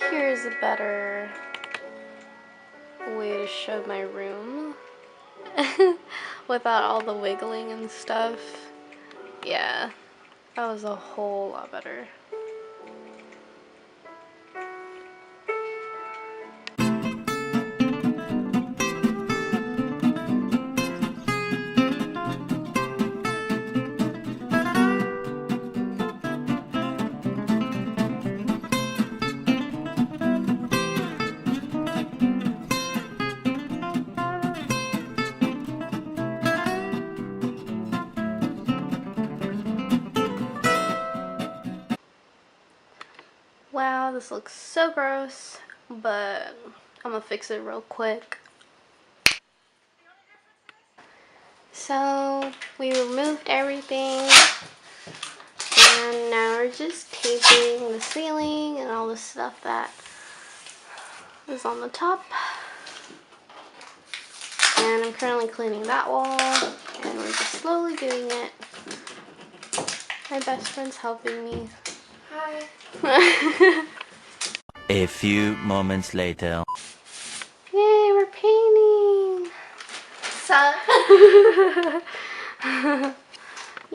here's a better way to show my room without all the wiggling and stuff. Yeah, that was a whole lot better. Wow, this looks so gross, but I'm gonna fix it real quick. So we removed everything, and now we're just taping the ceiling and all the stuff that is on the top. And I'm currently cleaning that wall, and we're just slowly doing it. My best friend's helping me. Hi. A few moments later. Yay, we're painting! Suck.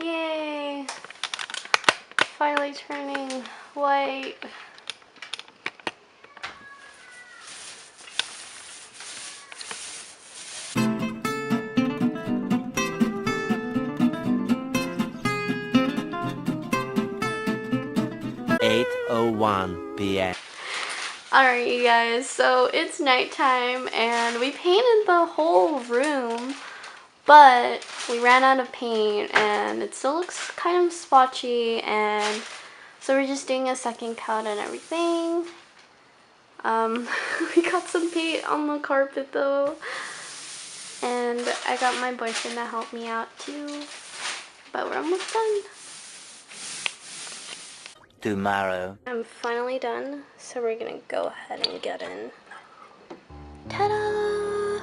Yay! Finally turning white. p.m. Alright, you guys, so it's nighttime and we painted the whole room, but we ran out of paint and it still looks kind of splotchy, and so we're just doing a second coat and everything. We got some paint on the carpet though, and I got my boyfriend to help me out too, but we're almost done. Tomorrow. I'm finally done, so we're gonna go ahead and get in. Ta-da!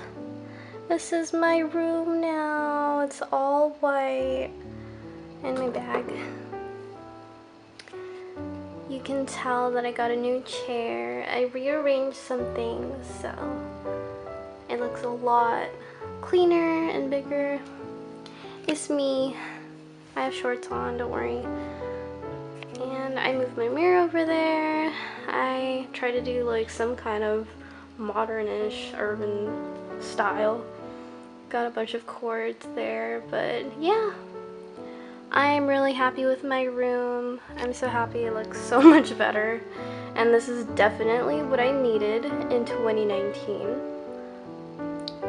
This is my room now. It's all white. And my bag. You can tell that I got a new chair. I rearranged some things, so it looks a lot cleaner and bigger. It's me. I have shorts on, don't worry. And I moved my mirror over there. I try to do like some kind of modern-ish urban style. Got a bunch of cords there, but yeah. I'm really happy with my room. I'm so happy it looks so much better. And this is definitely what I needed in 2019.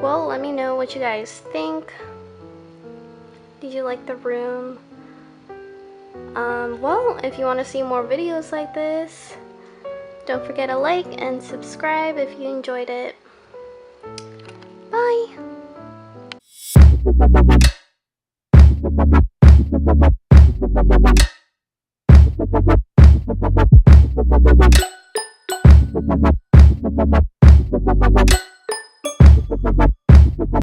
Well, let me know what you guys think. Did you like the room? Well, if you want to see more videos like this, don't forget to like and subscribe if you enjoyed it. Bye!